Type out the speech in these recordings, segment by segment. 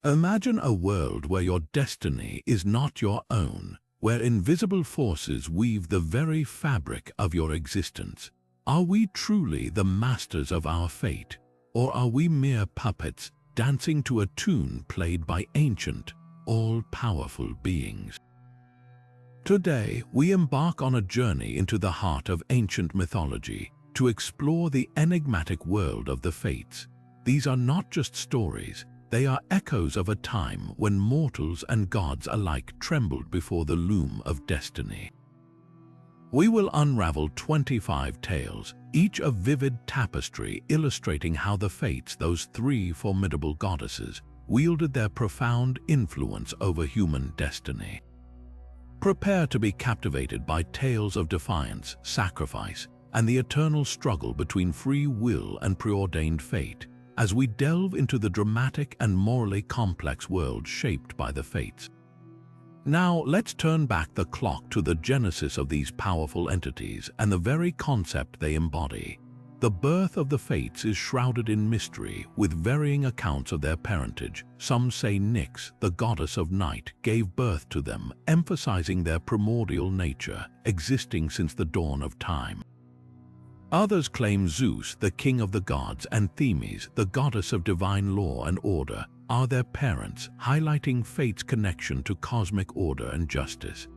Imagine a world where your destiny is not your own, where invisible forces weave the very fabric of your existence. Are we truly the masters of our fate, or are we mere puppets dancing to a tune played by ancient, all-powerful beings? Today, we embark on a journey into the heart of ancient mythology to explore the enigmatic world of the Fates. These are not just stories. They are echoes of a time when mortals and gods alike trembled before the loom of destiny. We will unravel 25 tales, each a vivid tapestry illustrating how the Fates, those three formidable goddesses, wielded their profound influence over human destiny. Prepare to be captivated by tales of defiance, sacrifice, and the eternal struggle between free will and preordained fate, as we delve into the dramatic and morally complex world shaped by the Fates. Now, let's turn back the clock to the genesis of these powerful entities and the very concept they embody. The birth of the Fates is shrouded in mystery, with varying accounts of their parentage. Some say Nyx, the goddess of night, gave birth to them, emphasizing their primordial nature, existing since the dawn of time. Others claim Zeus, the king of the gods, and Themis, the goddess of divine law and order, are their parents, highlighting fate's connection to cosmic order and justice.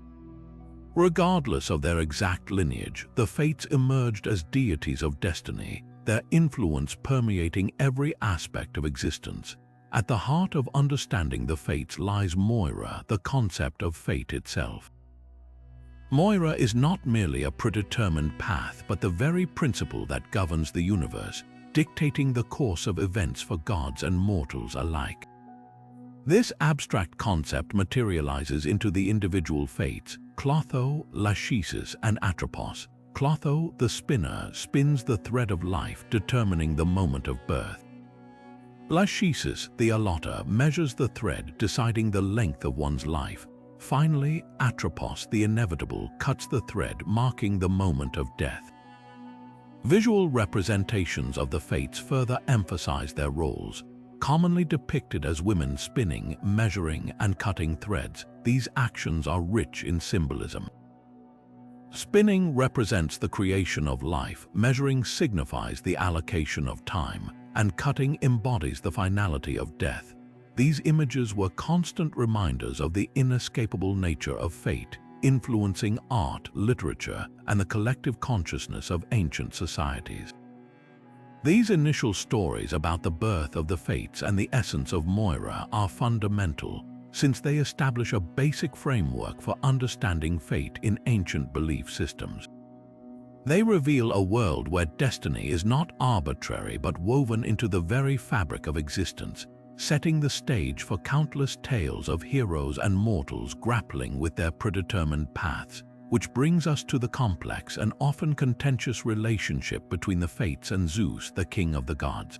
Regardless of their exact lineage, the Fates emerged as deities of destiny, their influence permeating every aspect of existence. At the heart of understanding the Fates lies Moira, the concept of fate itself. Moira is not merely a predetermined path, but the very principle that governs the universe, dictating the course of events for gods and mortals alike. This abstract concept materializes into the individual Fates: Clotho, Lachesis, and Atropos. Clotho, the spinner, spins the thread of life, determining the moment of birth. Lachesis, the allotter, measures the thread, deciding the length of one's life. Finally, Atropos, the inevitable, cuts the thread, marking the moment of death. Visual representations of the Fates further emphasize their roles. Commonly depicted as women spinning, measuring, and cutting threads, these actions are rich in symbolism. Spinning represents the creation of life, measuring signifies the allocation of time, and cutting embodies the finality of death. These images were constant reminders of the inescapable nature of fate, influencing art, literature, and the collective consciousness of ancient societies. These initial stories about the birth of the Fates and the essence of Moira are fundamental, since they establish a basic framework for understanding fate in ancient belief systems. They reveal a world where destiny is not arbitrary but woven into the very fabric of existence, setting the stage for countless tales of heroes and mortals grappling with their predetermined paths, which brings us to the complex and often contentious relationship between the Fates and Zeus, the king of the gods.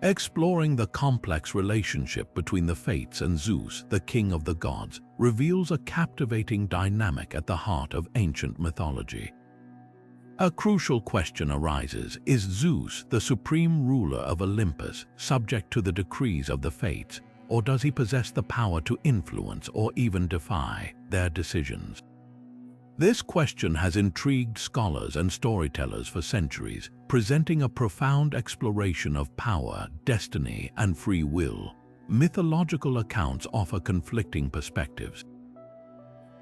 Exploring the complex relationship between the Fates and Zeus, the king of the gods, reveals a captivating dynamic at the heart of ancient mythology. A crucial question arises: is Zeus, the supreme ruler of Olympus, subject to the decrees of the Fates, or does he possess the power to influence or even defy their decisions? This question has intrigued scholars and storytellers for centuries, presenting a profound exploration of power, destiny, and free will. Mythological accounts offer conflicting perspectives.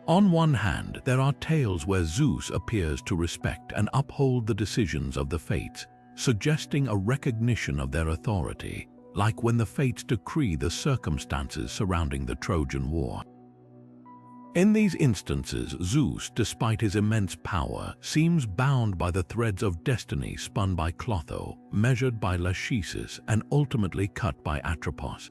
On one hand, there are tales where Zeus appears to respect and uphold the decisions of the Fates, suggesting a recognition of their authority, like when the Fates decree the circumstances surrounding the Trojan War. In these instances, Zeus, despite his immense power, seems bound by the threads of destiny spun by Clotho, measured by Lachesis, and ultimately cut by Atropos.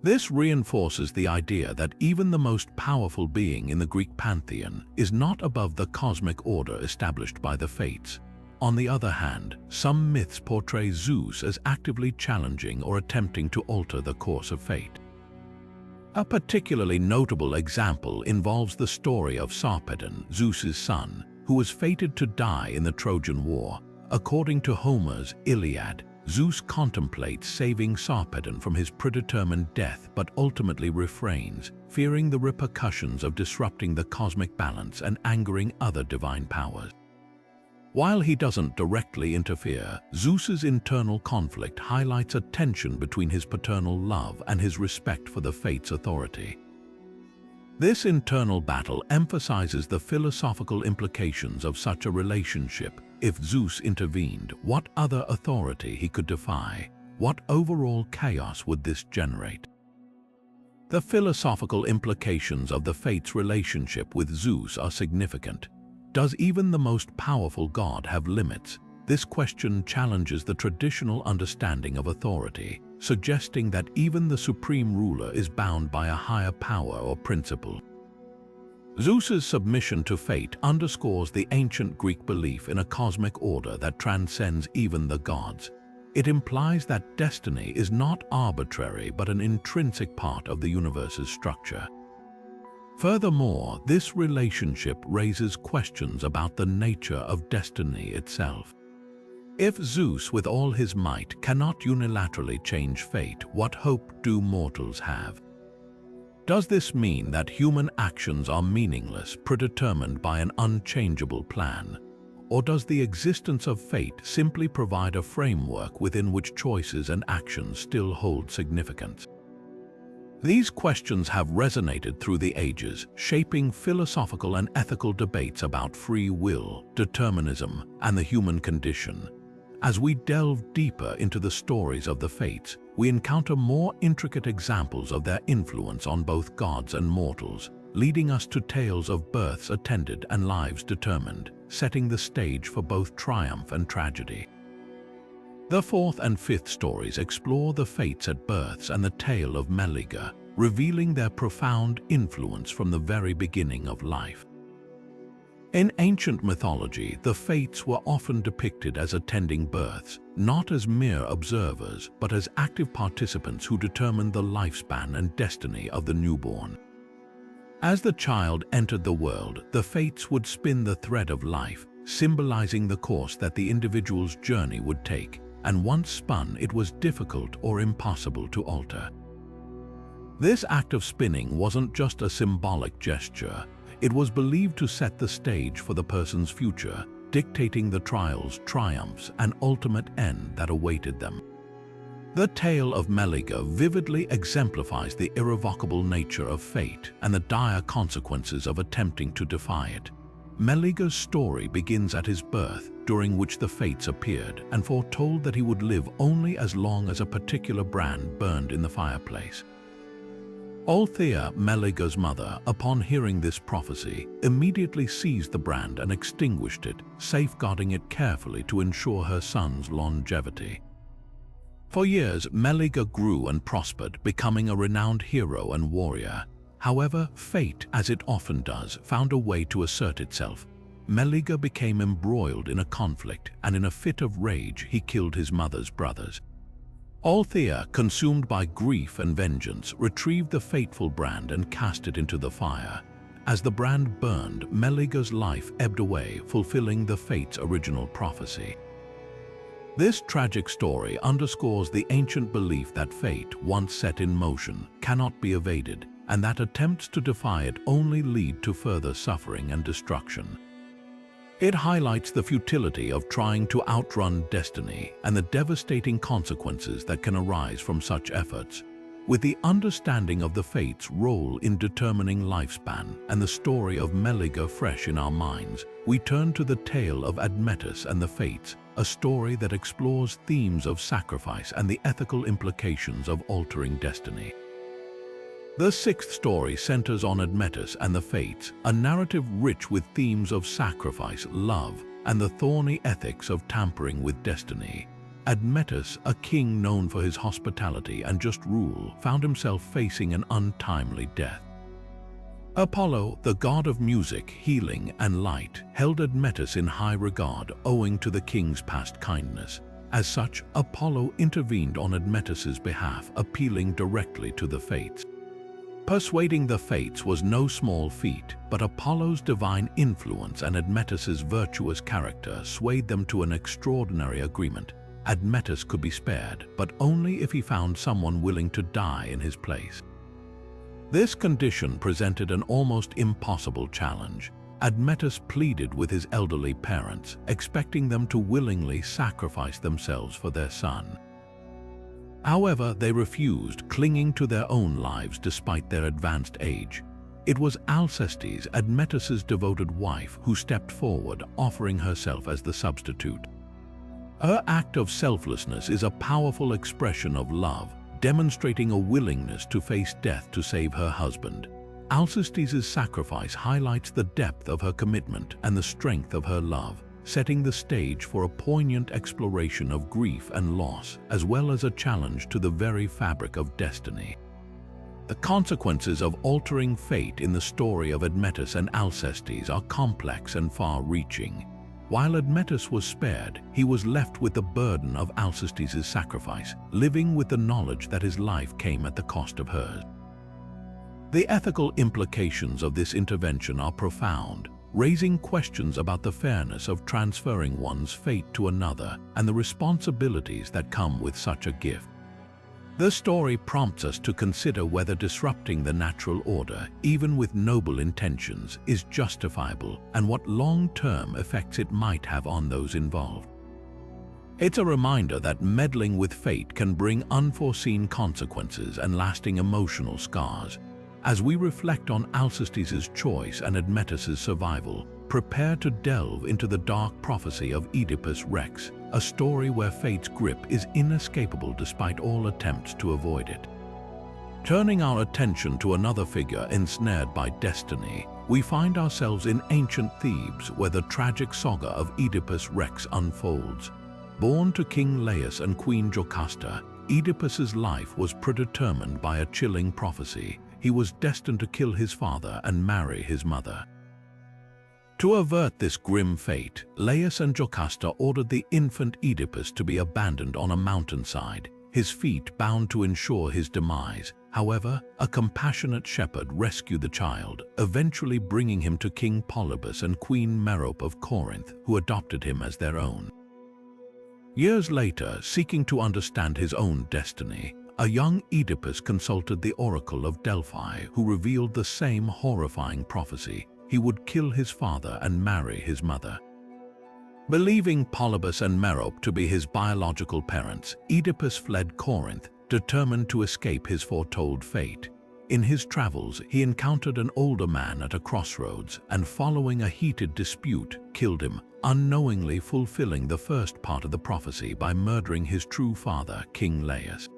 This reinforces the idea that even the most powerful being in the Greek pantheon is not above the cosmic order established by the Fates. On the other hand, some myths portray Zeus as actively challenging or attempting to alter the course of fate. A particularly notable example involves the story of Sarpedon, Zeus's son, who was fated to die in the Trojan War. According to Homer's Iliad, Zeus contemplates saving Sarpedon from his predetermined death but ultimately refrains, fearing the repercussions of disrupting the cosmic balance and angering other divine powers. While he doesn't directly interfere, Zeus's internal conflict highlights a tension between his paternal love and his respect for the Fates' authority. This internal battle emphasizes the philosophical implications of such a relationship. If Zeus intervened, what other authority he could defy? What overall chaos would this generate? The philosophical implications of the Fates' relationship with Zeus are significant. Does even the most powerful god have limits? This question challenges the traditional understanding of authority, suggesting that even the supreme ruler is bound by a higher power or principle. Zeus's submission to fate underscores the ancient Greek belief in a cosmic order that transcends even the gods. It implies that destiny is not arbitrary but an intrinsic part of the universe's structure. Furthermore, this relationship raises questions about the nature of destiny itself. If Zeus, with all his might, cannot unilaterally change fate, what hope do mortals have? Does this mean that human actions are meaningless, predetermined by an unchangeable plan? Or does the existence of fate simply provide a framework within which choices and actions still hold significance? These questions have resonated through the ages, shaping philosophical and ethical debates about free will, determinism, and the human condition. As we delve deeper into the stories of the Fates, we encounter more intricate examples of their influence on both gods and mortals, leading us to tales of births attended and lives determined, setting the stage for both triumph and tragedy. The fourth and fifth stories explore the Fates at births and the tale of Meleager, revealing their profound influence from the very beginning of life. In ancient mythology, the Fates were often depicted as attending births, not as mere observers, but as active participants who determined the lifespan and destiny of the newborn. As the child entered the world, the Fates would spin the thread of life, symbolizing the course that the individual's journey would take, and once spun, it was difficult or impossible to alter. This act of spinning wasn't just a symbolic gesture. It was believed to set the stage for the person's future, dictating the trials, triumphs, and ultimate end that awaited them. The tale of Meleager vividly exemplifies the irrevocable nature of fate and the dire consequences of attempting to defy it. Meleager's story begins at his birth, during which the Fates appeared and foretold that he would live only as long as a particular brand burned in the fireplace. Althea, Meleager's mother, upon hearing this prophecy, immediately seized the brand and extinguished it, safeguarding it carefully to ensure her son's longevity. For years, Meleager grew and prospered, becoming a renowned hero and warrior. However, fate, as it often does, found a way to assert itself. Meleager became embroiled in a conflict, and in a fit of rage, he killed his mother's brothers. Althea, consumed by grief and vengeance, retrieved the fateful brand and cast it into the fire. As the brand burned, Meleager's life ebbed away, fulfilling the Fates' original prophecy. This tragic story underscores the ancient belief that fate, once set in motion, cannot be evaded, and that attempts to defy it only lead to further suffering and destruction. It highlights the futility of trying to outrun destiny and the devastating consequences that can arise from such efforts. With the understanding of the Fates' role in determining lifespan and the story of Meleager fresh in our minds, we turn to the tale of Admetus and the Fates, a story that explores themes of sacrifice and the ethical implications of altering destiny. The sixth story centers on Admetus and the Fates, a narrative rich with themes of sacrifice, love, and the thorny ethics of tampering with destiny. Admetus, a king known for his hospitality and just rule, found himself facing an untimely death. Apollo, the god of music, healing, and light, held Admetus in high regard owing to the king's past kindness. As such, Apollo intervened on Admetus's behalf, appealing directly to the Fates. Persuading the Fates was no small feat, but Apollo's divine influence and Admetus's virtuous character swayed them to an extraordinary agreement. Admetus could be spared, but only if he found someone willing to die in his place. This condition presented an almost impossible challenge. Admetus pleaded with his elderly parents, expecting them to willingly sacrifice themselves for their son. However, they refused, clinging to their own lives despite their advanced age. It was Alcestis, Admetus's devoted wife, who stepped forward, offering herself as the substitute. Her act of selflessness is a powerful expression of love, demonstrating a willingness to face death to save her husband. Alcestis' sacrifice highlights the depth of her commitment and the strength of her love, setting the stage for a poignant exploration of grief and loss, as well as a challenge to the very fabric of destiny. The consequences of altering fate in the story of Admetus and Alcestis are complex and far-reaching. While Admetus was spared, he was left with the burden of Alcestis' sacrifice, living with the knowledge that his life came at the cost of hers. The ethical implications of this intervention are profound, raising questions about the fairness of transferring one's fate to another and the responsibilities that come with such a gift. The story prompts us to consider whether disrupting the natural order, even with noble intentions, is justifiable and what long-term effects it might have on those involved. It's a reminder that meddling with fate can bring unforeseen consequences and lasting emotional scars. As we reflect on Alcestis' choice and Admetus' survival, prepare to delve into the dark prophecy of Oedipus Rex, a story where fate's grip is inescapable despite all attempts to avoid it. Turning our attention to another figure ensnared by destiny, we find ourselves in ancient Thebes, where the tragic saga of Oedipus Rex unfolds. Born to King Laius and Queen Jocasta, Oedipus's life was predetermined by a chilling prophecy. He was destined to kill his father and marry his mother. To avert this grim fate, Laius and Jocasta ordered the infant Oedipus to be abandoned on a mountainside, his feet bound to ensure his demise. However, a compassionate shepherd rescued the child, eventually bringing him to King Polybus and Queen Merope of Corinth, who adopted him as their own. Years later, seeking to understand his own destiny, a young Oedipus consulted the oracle of Delphi, who revealed the same horrifying prophecy. He would kill his father and marry his mother. Believing Polybus and Merope to be his biological parents, Oedipus fled Corinth, determined to escape his foretold fate. In his travels, he encountered an older man at a crossroads and, following a heated dispute, killed him, unknowingly fulfilling the first part of the prophecy by murdering his true father, King Laius.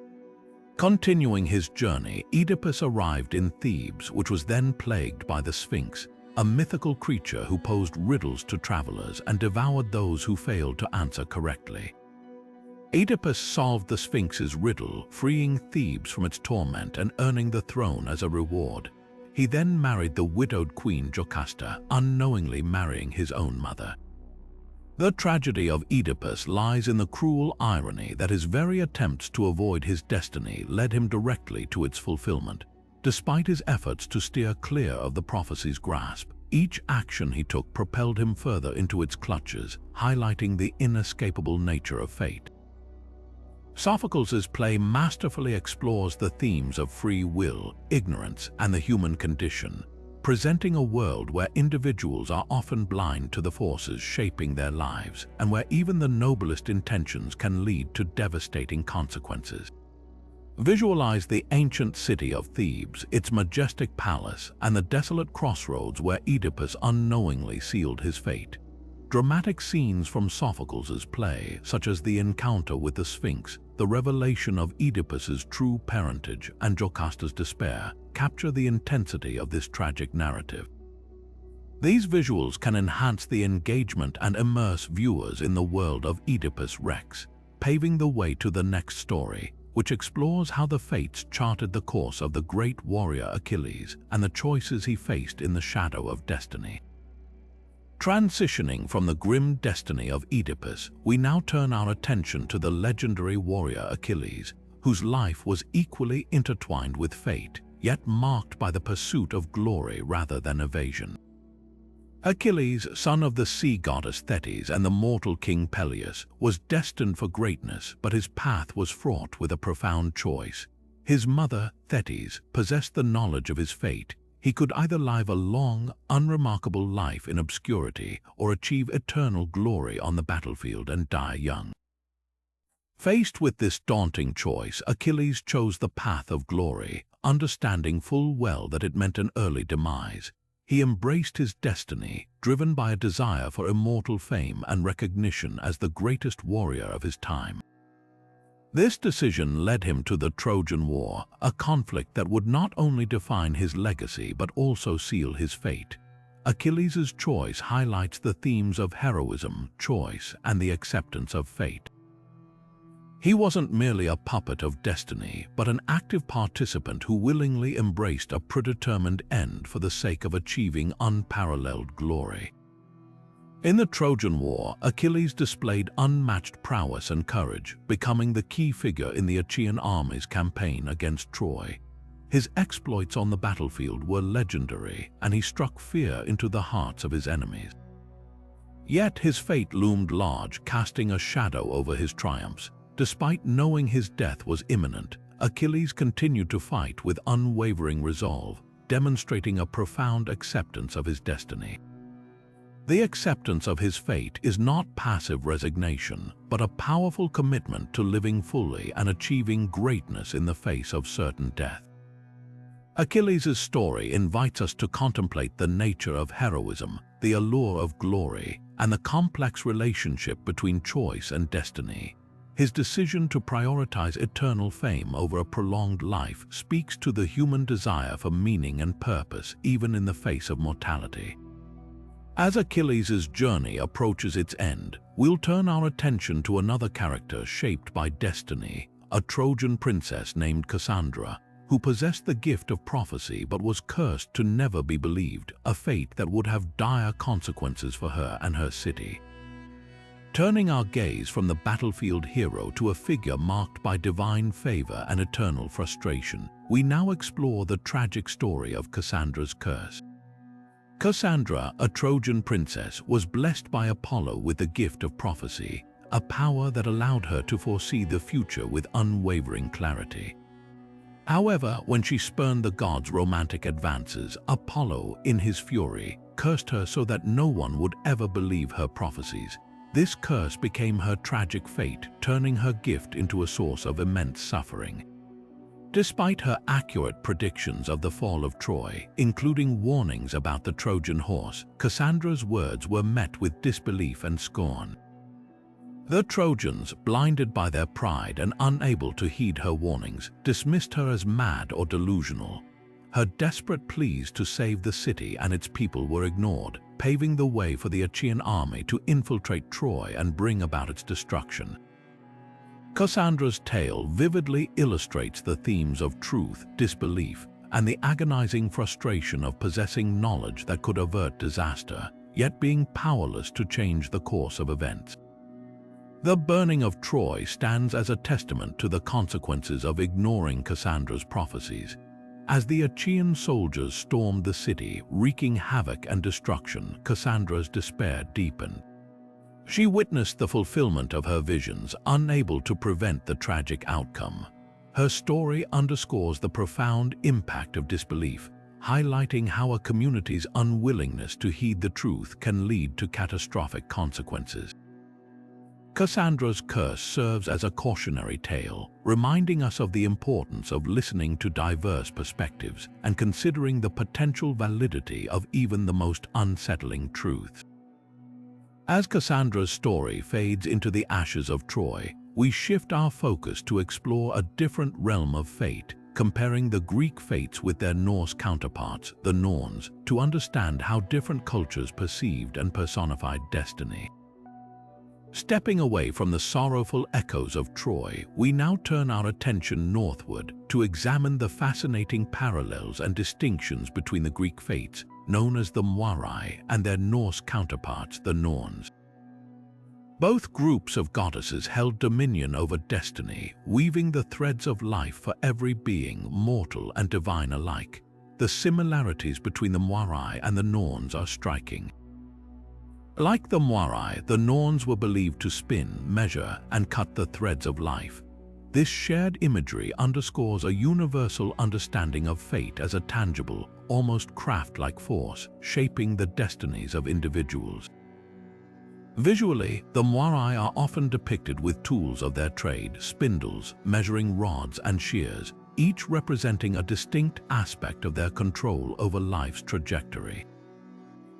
Continuing his journey, Oedipus arrived in Thebes, which was then plagued by the Sphinx, a mythical creature who posed riddles to travelers and devoured those who failed to answer correctly. Oedipus solved the Sphinx's riddle, freeing Thebes from its torment and earning the throne as a reward. He then married the widowed Queen Jocasta, unknowingly marrying his own mother. The tragedy of Oedipus lies in the cruel irony that his very attempts to avoid his destiny led him directly to its fulfillment. Despite his efforts to steer clear of the prophecy's grasp, each action he took propelled him further into its clutches, highlighting the inescapable nature of fate. Sophocles' play masterfully explores the themes of free will, ignorance, and the human condition, presenting a world where individuals are often blind to the forces shaping their lives and where even the noblest intentions can lead to devastating consequences. Visualize the ancient city of Thebes, its majestic palace, and the desolate crossroads where Oedipus unknowingly sealed his fate. Dramatic scenes from Sophocles' play, such as the encounter with the Sphinx, the revelation of Oedipus's true parentage, and Jocasta's despair, capture the intensity of this tragic narrative. These visuals can enhance the engagement and immerse viewers in the world of Oedipus Rex, paving the way to the next story, which explores how the fates charted the course of the great warrior Achilles and the choices he faced in the shadow of destiny. Transitioning from the grim destiny of Oedipus, we now turn our attention to the legendary warrior Achilles, whose life was equally intertwined with fate, yet marked by the pursuit of glory rather than evasion. Achilles, son of the sea goddess Thetis and the mortal king Peleus, was destined for greatness, but his path was fraught with a profound choice. His mother, Thetis, possessed the knowledge of his fate. He could either live a long, unremarkable life in obscurity or achieve eternal glory on the battlefield and die young. Faced with this daunting choice, Achilles chose the path of glory, understanding full well that it meant an early demise. He embraced his destiny, driven by a desire for immortal fame and recognition as the greatest warrior of his time. This decision led him to the Trojan War, a conflict that would not only define his legacy but also seal his fate. Achilles' choice highlights the themes of heroism, choice, and the acceptance of fate. He wasn't merely a puppet of destiny, but an active participant who willingly embraced a predetermined end for the sake of achieving unparalleled glory. In the Trojan War, Achilles displayed unmatched prowess and courage, becoming the key figure in the Achaean army's campaign against Troy. His exploits on the battlefield were legendary, and he struck fear into the hearts of his enemies. Yet his fate loomed large, casting a shadow over his triumphs. Despite knowing his death was imminent, Achilles continued to fight with unwavering resolve, demonstrating a profound acceptance of his destiny. The acceptance of his fate is not passive resignation, but a powerful commitment to living fully and achieving greatness in the face of certain death. Achilles' story invites us to contemplate the nature of heroism, the allure of glory, and the complex relationship between choice and destiny. His decision to prioritize eternal fame over a prolonged life speaks to the human desire for meaning and purpose, even in the face of mortality. As Achilles' journey approaches its end, we'll turn our attention to another character shaped by destiny, a Trojan princess named Cassandra, who possessed the gift of prophecy but was cursed to never be believed, a fate that would have dire consequences for her and her city. Turning our gaze from the battlefield hero to a figure marked by divine favor and eternal frustration, we now explore the tragic story of Cassandra's curse. Cassandra, a Trojan princess, was blessed by Apollo with the gift of prophecy, a power that allowed her to foresee the future with unwavering clarity. However, when she spurned the gods' romantic advances, Apollo, in his fury, cursed her so that no one would ever believe her prophecies. This curse became her tragic fate, turning her gift into a source of immense suffering. Despite her accurate predictions of the fall of Troy, including warnings about the Trojan horse, Cassandra's words were met with disbelief and scorn. The Trojans, blinded by their pride and unable to heed her warnings, dismissed her as mad or delusional. Her desperate pleas to save the city and its people were ignored, paving the way for the Achaean army to infiltrate Troy and bring about its destruction. Cassandra's tale vividly illustrates the themes of truth, disbelief, and the agonizing frustration of possessing knowledge that could avert disaster, yet being powerless to change the course of events. The burning of Troy stands as a testament to the consequences of ignoring Cassandra's prophecies. As the Achaean soldiers stormed the city, wreaking havoc and destruction, Cassandra's despair deepened. She witnessed the fulfillment of her visions, unable to prevent the tragic outcome. Her story underscores the profound impact of disbelief, highlighting how a community's unwillingness to heed the truth can lead to catastrophic consequences. Cassandra's curse serves as a cautionary tale, reminding us of the importance of listening to diverse perspectives and considering the potential validity of even the most unsettling truths. As Cassandra's story fades into the ashes of Troy, we shift our focus to explore a different realm of fate, comparing the Greek fates with their Norse counterparts, the Norns, to understand how different cultures perceived and personified destiny. Stepping away from the sorrowful echoes of Troy, we now turn our attention northward to examine the fascinating parallels and distinctions between the Greek fates, known as the Moirai, and their Norse counterparts, the Norns. Both groups of goddesses held dominion over destiny, weaving the threads of life for every being, mortal and divine alike. The similarities between the Moirai and the Norns are striking. Like the Moirai, the Norns were believed to spin, measure, and cut the threads of life. This shared imagery underscores a universal understanding of fate as a tangible, almost craft-like force, shaping the destinies of individuals. Visually, the Moirai are often depicted with tools of their trade, spindles, measuring rods, and shears, each representing a distinct aspect of their control over life's trajectory.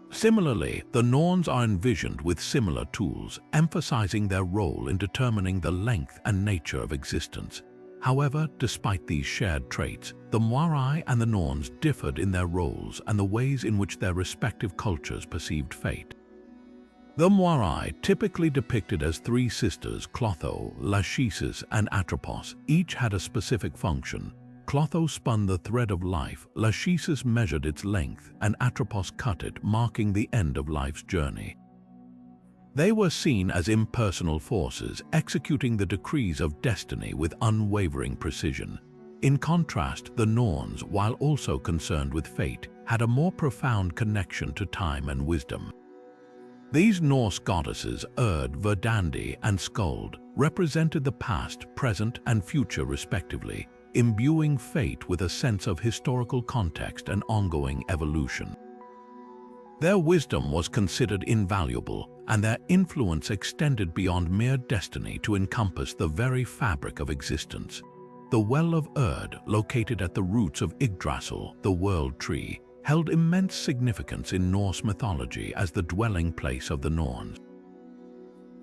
Similarly, the Norns are envisioned with similar tools, emphasizing their role in determining the length and nature of existence. However, despite these shared traits, the Moirai and the Norns differed in their roles and the ways in which their respective cultures perceived fate. The Moirai, typically depicted as three sisters, Clotho, Lachesis, and Atropos, each had a specific function. Clotho spun the thread of life, Lachesis measured its length, and Atropos cut it, marking the end of life's journey. They were seen as impersonal forces, executing the decrees of destiny with unwavering precision. In contrast, the Norns, while also concerned with fate, had a more profound connection to time and wisdom. These Norse goddesses, Erd, Verdandi, and Skuld, represented the past, present, and future respectively, imbuing fate with a sense of historical context and ongoing evolution. Their wisdom was considered invaluable, and their influence extended beyond mere destiny to encompass the very fabric of existence. The Well of Erd, located at the roots of Yggdrasil, the World Tree, held immense significance in Norse mythology as the dwelling place of the Norns.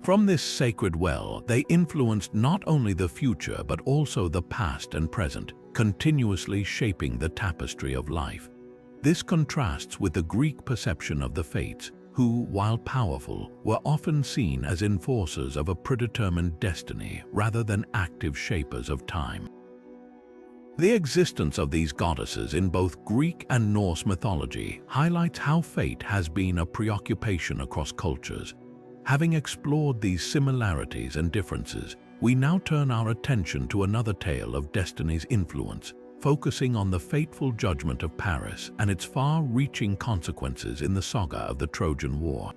From this sacred well, they influenced not only the future but also the past and present, continuously shaping the tapestry of life. This contrasts with the Greek perception of the Fates, who, while powerful, were often seen as enforcers of a predetermined destiny rather than active shapers of time. The existence of these goddesses in both Greek and Norse mythology highlights how fate has been a preoccupation across cultures. Having explored these similarities and differences, we now turn our attention to another tale of destiny's influence, focusing on the fateful judgment of Paris and its far-reaching consequences in the saga of the Trojan War.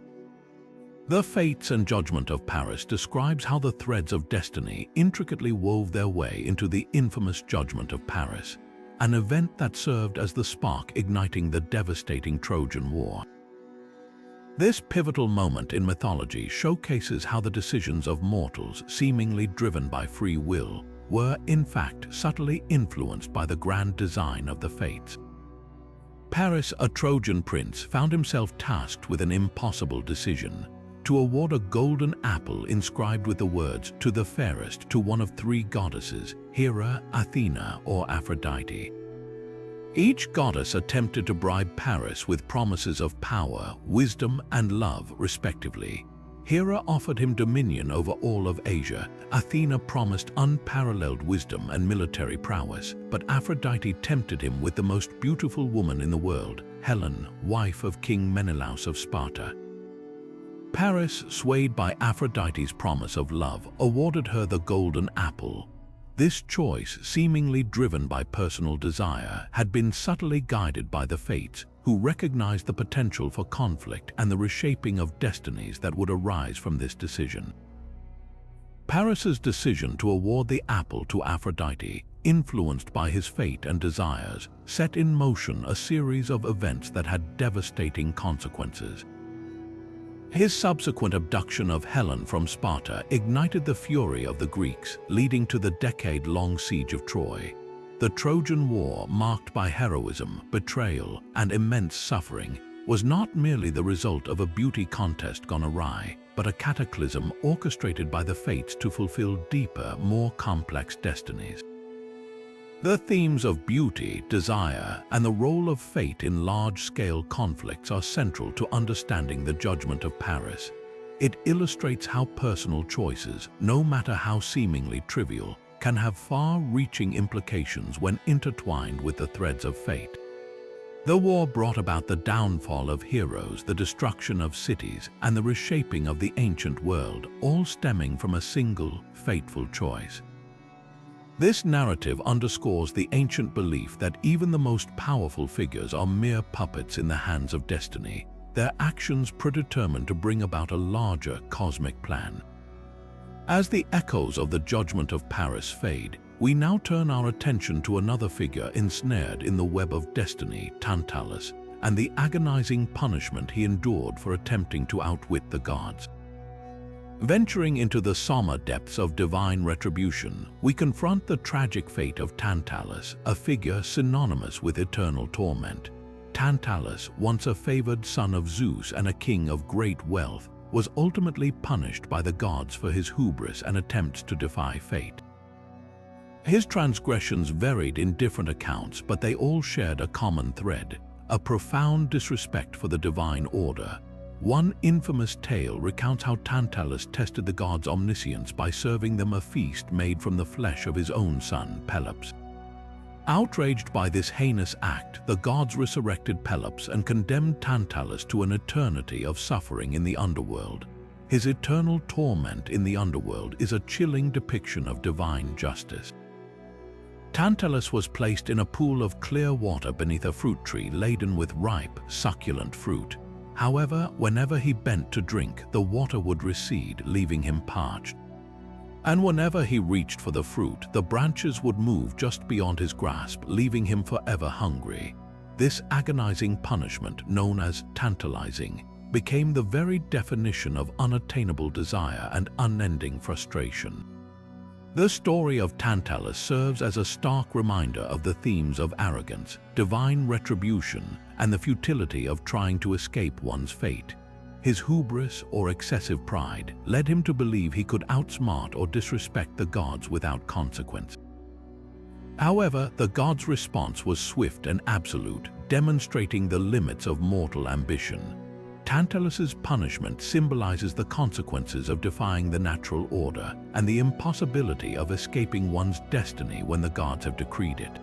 The Fates and Judgment of Paris describes how the threads of destiny intricately wove their way into the infamous Judgment of Paris, an event that served as the spark igniting the devastating Trojan War. This pivotal moment in mythology showcases how the decisions of mortals, seemingly driven by free will, were, in fact, subtly influenced by the grand design of the Fates. Paris, a Trojan prince, found himself tasked with an impossible decision: to award a golden apple inscribed with the words "to the fairest" to one of three goddesses, Hera, Athena, or Aphrodite. Each goddess attempted to bribe Paris with promises of power, wisdom, and love, respectively. Hera offered him dominion over all of Asia. Athena promised unparalleled wisdom and military prowess, but Aphrodite tempted him with the most beautiful woman in the world, Helen, wife of King Menelaus of Sparta. Paris, swayed by Aphrodite's promise of love, awarded her the golden apple. This choice, seemingly driven by personal desire, had been subtly guided by the Fates, who recognized the potential for conflict and the reshaping of destinies that would arise from this decision. Paris's decision to award the apple to Aphrodite, influenced by his fate and desires, set in motion a series of events that had devastating consequences. His subsequent abduction of Helen from Sparta ignited the fury of the Greeks, leading to the decade-long siege of Troy. The Trojan War, marked by heroism, betrayal, and immense suffering, was not merely the result of a beauty contest gone awry, but a cataclysm orchestrated by the Fates to fulfill deeper, more complex destinies. The themes of beauty, desire, and the role of fate in large-scale conflicts are central to understanding the Judgment of Paris. It illustrates how personal choices, no matter how seemingly trivial, can have far-reaching implications when intertwined with the threads of fate. The war brought about the downfall of heroes, the destruction of cities, and the reshaping of the ancient world, all stemming from a single, fateful choice. This narrative underscores the ancient belief that even the most powerful figures are mere puppets in the hands of destiny, their actions predetermined to bring about a larger cosmic plan. As the echoes of the Judgment of Paris fade, we now turn our attention to another figure ensnared in the web of destiny, Tantalus, and the agonizing punishment he endured for attempting to outwit the gods. Venturing into the somber depths of divine retribution, we confront the tragic fate of Tantalus, a figure synonymous with eternal torment. Tantalus, once a favored son of Zeus and a king of great wealth, was ultimately punished by the gods for his hubris and attempts to defy fate. His transgressions varied in different accounts, but they all shared a common thread: a profound disrespect for the divine order. One infamous tale recounts how Tantalus tested the gods' omniscience by serving them a feast made from the flesh of his own son, Pelops. Outraged by this heinous act, the gods resurrected Pelops and condemned Tantalus to an eternity of suffering in the underworld. His eternal torment in the underworld is a chilling depiction of divine justice. Tantalus was placed in a pool of clear water beneath a fruit tree laden with ripe, succulent fruit. However, whenever he bent to drink, the water would recede, leaving him parched. And whenever he reached for the fruit, the branches would move just beyond his grasp, leaving him forever hungry. This agonizing punishment, known as tantalizing, became the very definition of unattainable desire and unending frustration. The story of Tantalus serves as a stark reminder of the themes of arrogance, divine retribution, and the futility of trying to escape one's fate. His hubris, or excessive pride, led him to believe he could outsmart or disrespect the gods without consequence. However, the gods' response was swift and absolute, demonstrating the limits of mortal ambition. Tantalus's punishment symbolizes the consequences of defying the natural order and the impossibility of escaping one's destiny when the gods have decreed it.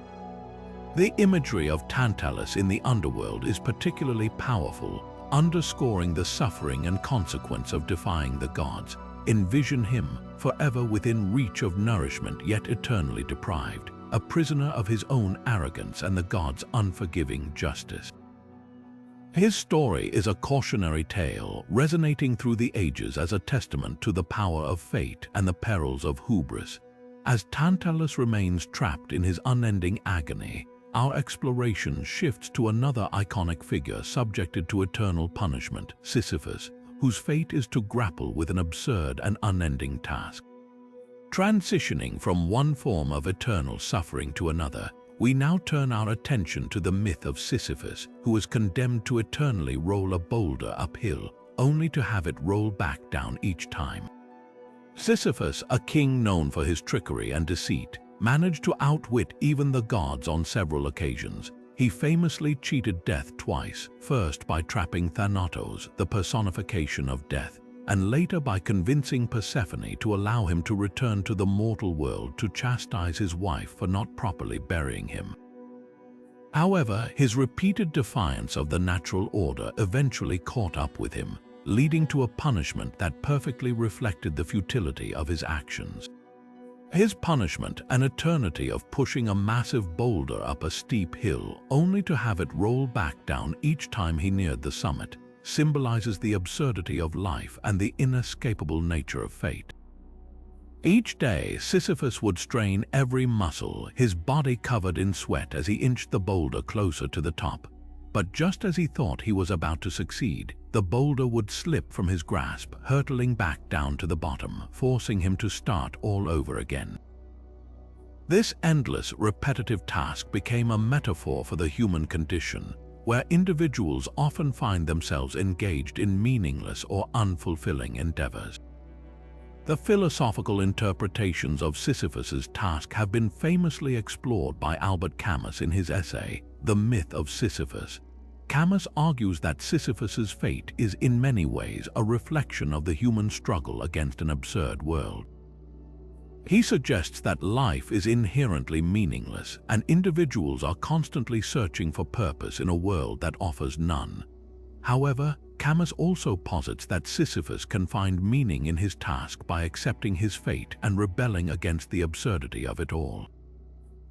The imagery of Tantalus in the underworld is particularly powerful, underscoring the suffering and consequence of defying the gods. Envision him, forever within reach of nourishment yet eternally deprived, a prisoner of his own arrogance and the gods' unforgiving justice. His story is a cautionary tale, resonating through the ages as a testament to the power of fate and the perils of hubris. As Tantalus remains trapped in his unending agony, our exploration shifts to another iconic figure subjected to eternal punishment, Sisyphus, whose fate is to grapple with an absurd and unending task. Transitioning from one form of eternal suffering to another, we now turn our attention to the myth of Sisyphus, who was condemned to eternally roll a boulder uphill, only to have it roll back down each time. Sisyphus, a king known for his trickery and deceit, managed to outwit even the gods on several occasions. He famously cheated death twice, first by trapping Thanatos, the personification of death, and later by convincing Persephone to allow him to return to the mortal world to chastise his wife for not properly burying him. However, his repeated defiance of the natural order eventually caught up with him, leading to a punishment that perfectly reflected the futility of his actions. His punishment, an eternity of pushing a massive boulder up a steep hill only to have it roll back down each time he neared the summit, symbolizes the absurdity of life and the inescapable nature of fate. Each day, Sisyphus would strain every muscle, his body covered in sweat as he inched the boulder closer to the top. But just as he thought he was about to succeed, the boulder would slip from his grasp, hurtling back down to the bottom, forcing him to start all over again. This endless, repetitive task became a metaphor for the human condition, where individuals often find themselves engaged in meaningless or unfulfilling endeavors. The philosophical interpretations of Sisyphus's task have been famously explored by Albert Camus in his essay, The Myth of Sisyphus. Camus argues that Sisyphus's fate is in many ways a reflection of the human struggle against an absurd world. He suggests that life is inherently meaningless and individuals are constantly searching for purpose in a world that offers none. However, Camus also posits that Sisyphus can find meaning in his task by accepting his fate and rebelling against the absurdity of it all.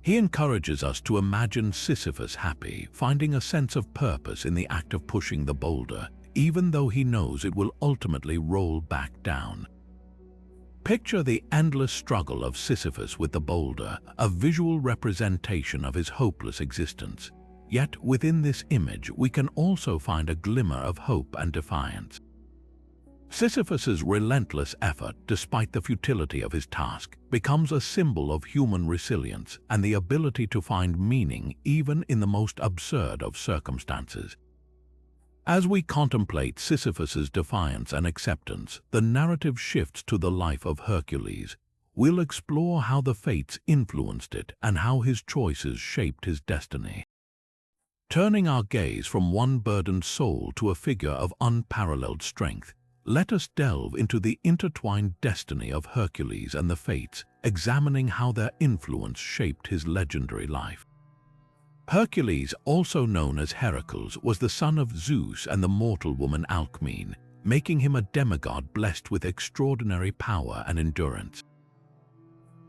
He encourages us to imagine Sisyphus happy, finding a sense of purpose in the act of pushing the boulder, even though he knows it will ultimately roll back down. Picture the endless struggle of Sisyphus with the boulder, a visual representation of his hopeless existence. Yet within this image we can also find a glimmer of hope and defiance. Sisyphus's relentless effort, despite the futility of his task, becomes a symbol of human resilience and the ability to find meaning even in the most absurd of circumstances. As we contemplate Sisyphus's defiance and acceptance, the narrative shifts to the life of Hercules. We'll explore how the fates influenced it and how his choices shaped his destiny. Turning our gaze from one burdened soul to a figure of unparalleled strength, let us delve into the intertwined destiny of Hercules and the fates, examining how their influence shaped his legendary life. Hercules, also known as Heracles, was the son of Zeus and the mortal woman Alcmene, making him a demigod blessed with extraordinary power and endurance.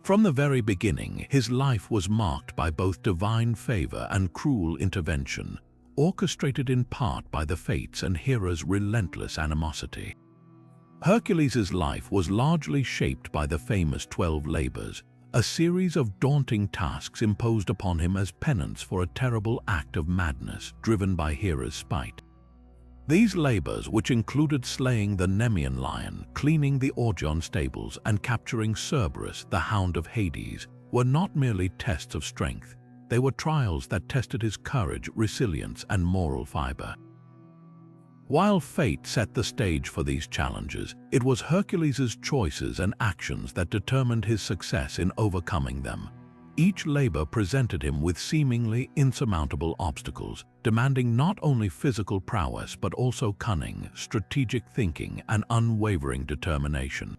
From the very beginning, his life was marked by both divine favor and cruel intervention, orchestrated in part by the fates and Hera's relentless animosity. Hercules' life was largely shaped by the famous 12 labors, a series of daunting tasks imposed upon him as penance for a terrible act of madness driven by Hera's spite. These labors, which included slaying the Nemean lion, cleaning the Orgion stables, and capturing Cerberus, the hound of Hades, were not merely tests of strength. They were trials that tested his courage, resilience, and moral fiber. While fate set the stage for these challenges, it was Hercules' choices and actions that determined his success in overcoming them. Each labor presented him with seemingly insurmountable obstacles, demanding not only physical prowess but also cunning, strategic thinking, and unwavering determination.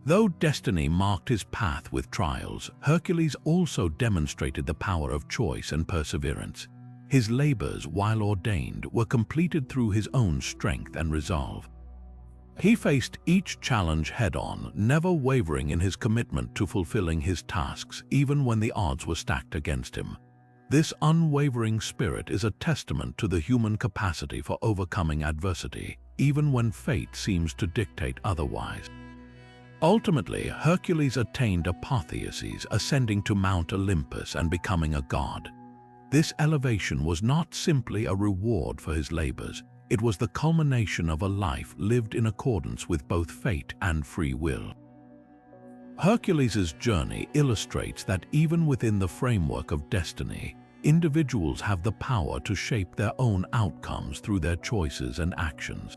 Though destiny marked his path with trials, Hercules also demonstrated the power of choice and perseverance. His labors, while ordained, were completed through his own strength and resolve. He faced each challenge head-on, never wavering in his commitment to fulfilling his tasks, even when the odds were stacked against him. This unwavering spirit is a testament to the human capacity for overcoming adversity, even when fate seems to dictate otherwise. Ultimately, Hercules attained apotheosis, ascending to Mount Olympus and becoming a god. This elevation was not simply a reward for his labors, it was the culmination of a life lived in accordance with both fate and free will. Hercules' journey illustrates that even within the framework of destiny, individuals have the power to shape their own outcomes through their choices and actions.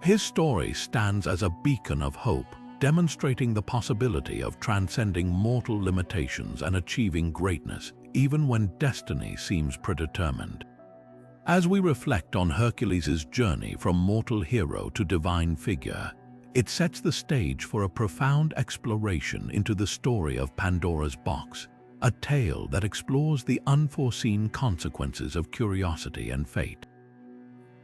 His story stands as a beacon of hope, demonstrating the possibility of transcending mortal limitations and achieving greatness, even when destiny seems predetermined. As we reflect on Hercules' journey from mortal hero to divine figure, it sets the stage for a profound exploration into the story of Pandora's box, a tale that explores the unforeseen consequences of curiosity and fate.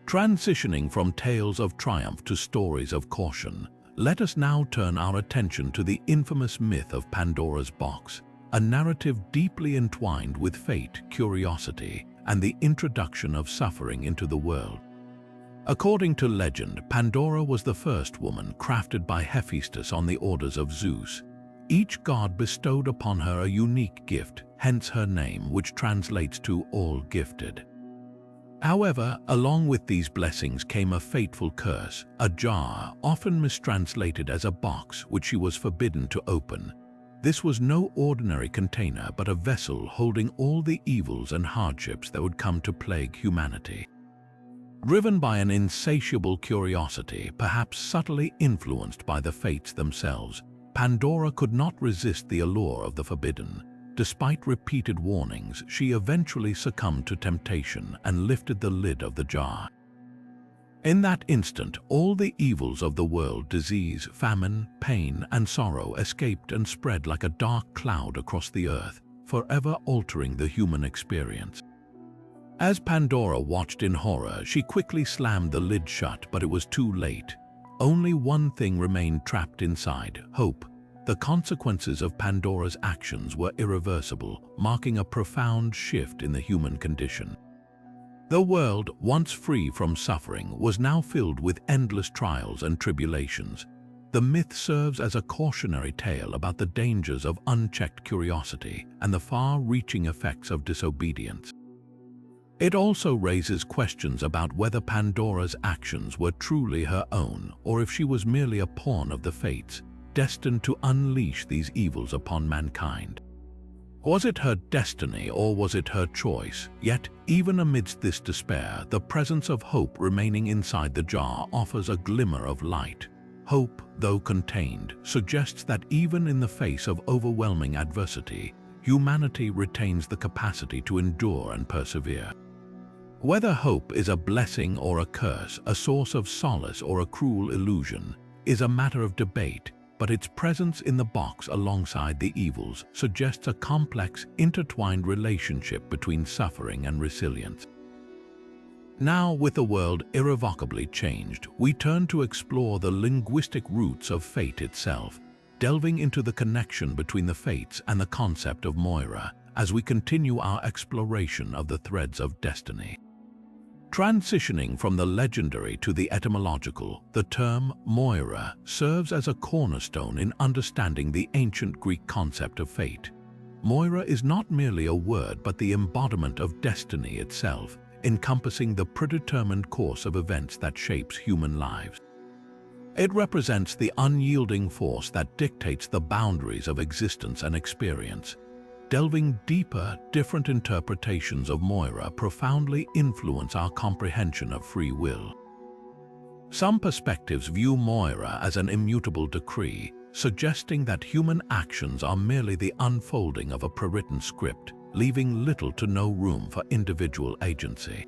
Transitioning from tales of triumph to stories of caution, let us now turn our attention to the infamous myth of Pandora's box, a narrative deeply entwined with fate, curiosity, and the introduction of suffering into the world. According to legend, Pandora was the first woman crafted by Hephaestus on the orders of Zeus. Each god bestowed upon her a unique gift, hence her name, which translates to all gifted. However, along with these blessings came a fateful curse, a jar, often mistranslated as a box, which she was forbidden to open. This was no ordinary container, but a vessel holding all the evils and hardships that would come to plague humanity. Driven by an insatiable curiosity, perhaps subtly influenced by the fates themselves, Pandora could not resist the allure of the forbidden. Despite repeated warnings, she eventually succumbed to temptation and lifted the lid of the jar. In that instant, all the evils of the world, disease, famine, pain, and sorrow escaped and spread like a dark cloud across the earth, forever altering the human experience. As Pandora watched in horror, she quickly slammed the lid shut, but it was too late. Only one thing remained trapped inside: hope. The consequences of Pandora's actions were irreversible, marking a profound shift in the human condition. The world, once free from suffering, was now filled with endless trials and tribulations. The myth serves as a cautionary tale about the dangers of unchecked curiosity and the far-reaching effects of disobedience. It also raises questions about whether Pandora's actions were truly her own, or if she was merely a pawn of the fates, destined to unleash these evils upon mankind. Was it her destiny or was it her choice? Yet, even amidst this despair, the presence of hope remaining inside the jar offers a glimmer of light. Hope, though contained, suggests that even in the face of overwhelming adversity, humanity retains the capacity to endure and persevere. Whether hope is a blessing or a curse, a source of solace or a cruel illusion, is a matter of debate, but its presence in the box alongside the evils suggests a complex, intertwined relationship between suffering and resilience. Now, with the world irrevocably changed, we turn to explore the linguistic roots of fate itself, delving into the connection between the fates and the concept of Moira as we continue our exploration of the threads of destiny. Transitioning from the legendary to the etymological, the term Moira serves as a cornerstone in understanding the ancient Greek concept of fate. Moira is not merely a word but the embodiment of destiny itself, encompassing the predetermined course of events that shapes human lives. It represents the unyielding force that dictates the boundaries of existence and experience. Delving deeper, different interpretations of Moira profoundly influence our comprehension of free will. Some perspectives view Moira as an immutable decree, suggesting that human actions are merely the unfolding of a prewritten script, leaving little to no room for individual agency.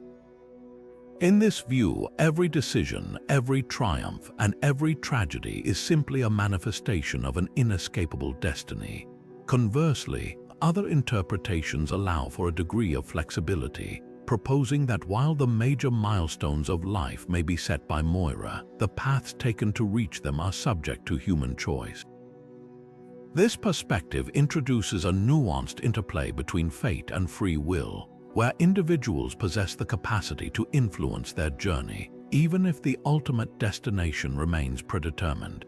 In this view, every decision, every triumph, and every tragedy is simply a manifestation of an inescapable destiny. Conversely, other interpretations allow for a degree of flexibility, proposing that while the major milestones of life may be set by Moira, the paths taken to reach them are subject to human choice. This perspective introduces a nuanced interplay between fate and free will, where individuals possess the capacity to influence their journey, even if the ultimate destination remains predetermined.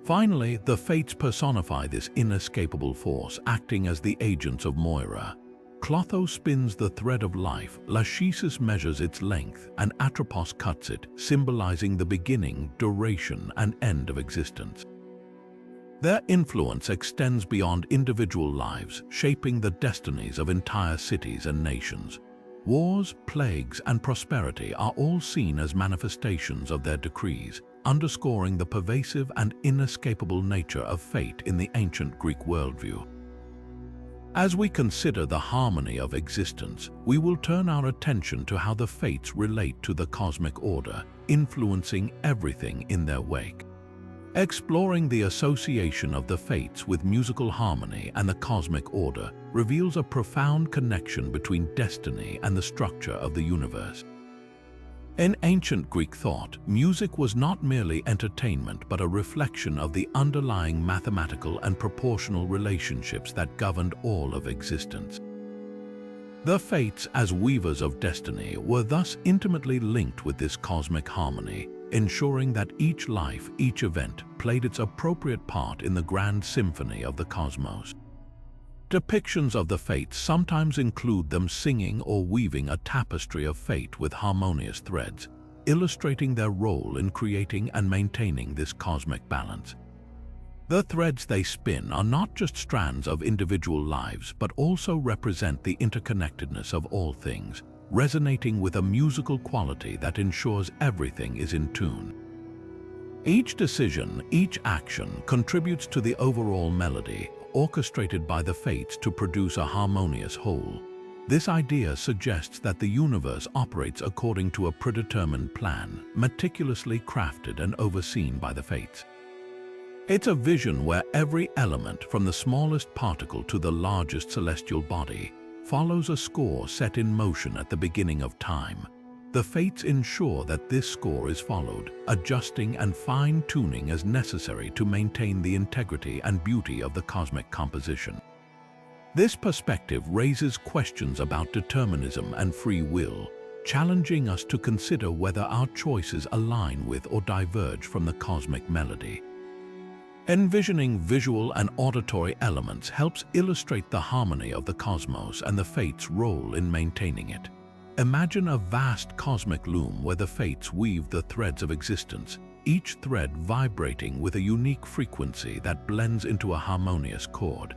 Finally, the fates personify this inescapable force, acting as the agents of Moira. Clotho spins the thread of life, Lachesis measures its length, and Atropos cuts it, symbolizing the beginning, duration, and end of existence. Their influence extends beyond individual lives, shaping the destinies of entire cities and nations. Wars, plagues, and prosperity are all seen as manifestations of their decrees, underscoring the pervasive and inescapable nature of fate in the ancient Greek worldview. As we consider the harmony of existence, we will turn our attention to how the fates relate to the cosmic order, influencing everything in their wake. Exploring the association of the fates with musical harmony and the cosmic order reveals a profound connection between destiny and the structure of the universe. In ancient Greek thought, music was not merely entertainment but a reflection of the underlying mathematical and proportional relationships that governed all of existence. The fates, as weavers of destiny, were thus intimately linked with this cosmic harmony, ensuring that each life, each event, played its appropriate part in the grand symphony of the cosmos. Depictions of the fates sometimes include them singing or weaving a tapestry of fate with harmonious threads, illustrating their role in creating and maintaining this cosmic balance. The threads they spin are not just strands of individual lives, but also represent the interconnectedness of all things, resonating with a musical quality that ensures everything is in tune. Each decision, each action contributes to the overall melody, orchestrated by the fates to produce a harmonious whole. This idea suggests that the universe operates according to a predetermined plan, meticulously crafted and overseen by the fates. It's a vision where every element, from the smallest particle to the largest celestial body, follows a score set in motion at the beginning of time. The fates ensure that this score is followed, adjusting and fine-tuning as necessary to maintain the integrity and beauty of the cosmic composition. This perspective raises questions about determinism and free will. challenging us to consider whether our choices align with or diverge from the cosmic melody. Envisioning visual and auditory elements helps illustrate the harmony of the cosmos and the Fates' role in maintaining it. Imagine a vast cosmic loom where the Fates weave the threads of existence, each thread vibrating with a unique frequency that blends into a harmonious chord.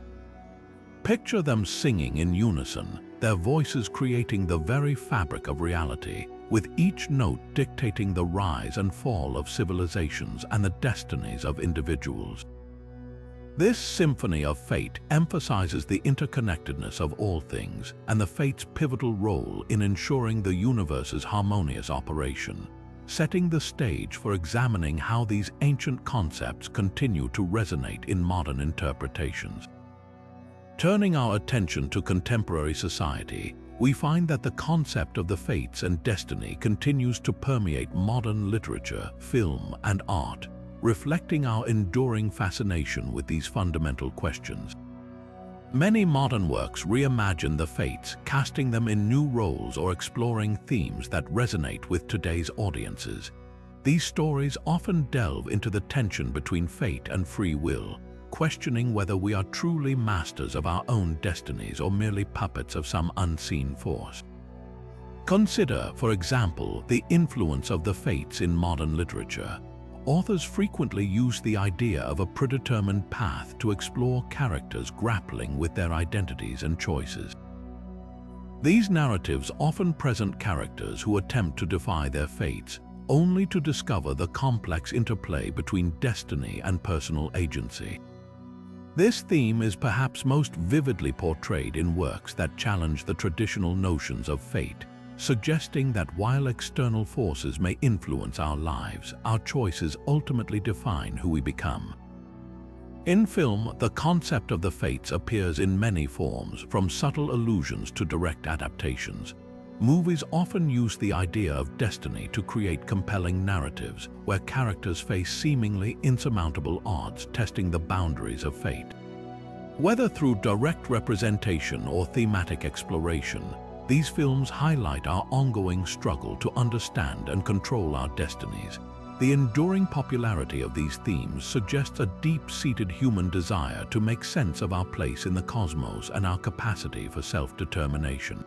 Picture them singing in unison, their voices creating the very fabric of reality, with each note dictating the rise and fall of civilizations and the destinies of individuals. This symphony of fate emphasizes the interconnectedness of all things and the Fates' pivotal role in ensuring the universe's harmonious operation, setting the stage for examining how these ancient concepts continue to resonate in modern interpretations. Turning our attention to contemporary society, we find that the concept of the Fates and destiny continues to permeate modern literature, film, and art, reflecting our enduring fascination with these fundamental questions. Many modern works reimagine the Fates, casting them in new roles or exploring themes that resonate with today's audiences. These stories often delve into the tension between fate and free will, questioning whether we are truly masters of our own destinies or merely puppets of some unseen force. Consider, for example, the influence of the Fates in modern literature. Authors frequently use the idea of a predetermined path to explore characters grappling with their identities and choices. These narratives often present characters who attempt to defy their fates, only to discover the complex interplay between destiny and personal agency. This theme is perhaps most vividly portrayed in works that challenge the traditional notions of fate, suggesting that while external forces may influence our lives, our choices ultimately define who we become. In film, the concept of the Fates appears in many forms, from subtle allusions to direct adaptations. Movies often use the idea of destiny to create compelling narratives where characters face seemingly insurmountable odds, testing the boundaries of fate. Whether through direct representation or thematic exploration, these films highlight our ongoing struggle to understand and control our destinies. The enduring popularity of these themes suggests a deep-seated human desire to make sense of our place in the cosmos and our capacity for self-determination.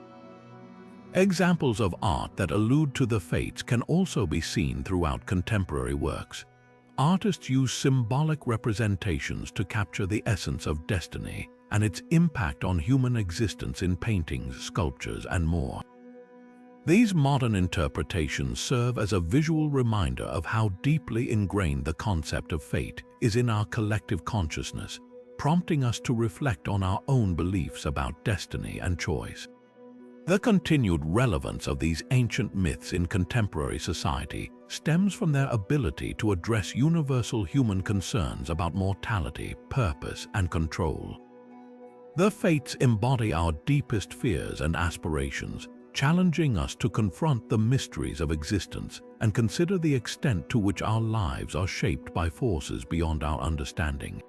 Examples of art that allude to the Fates can also be seen throughout contemporary works. Artists use symbolic representations to capture the essence of destiny and its impact on human existence in paintings, sculptures, and more. These modern interpretations serve as a visual reminder of how deeply ingrained the concept of fate is in our collective consciousness, prompting us to reflect on our own beliefs about destiny and choice. The continued relevance of these ancient myths in contemporary society stems from their ability to address universal human concerns about mortality, purpose, and control. The Fates embody our deepest fears and aspirations, challenging us to confront the mysteries of existence and consider the extent to which our lives are shaped by forces beyond our understanding.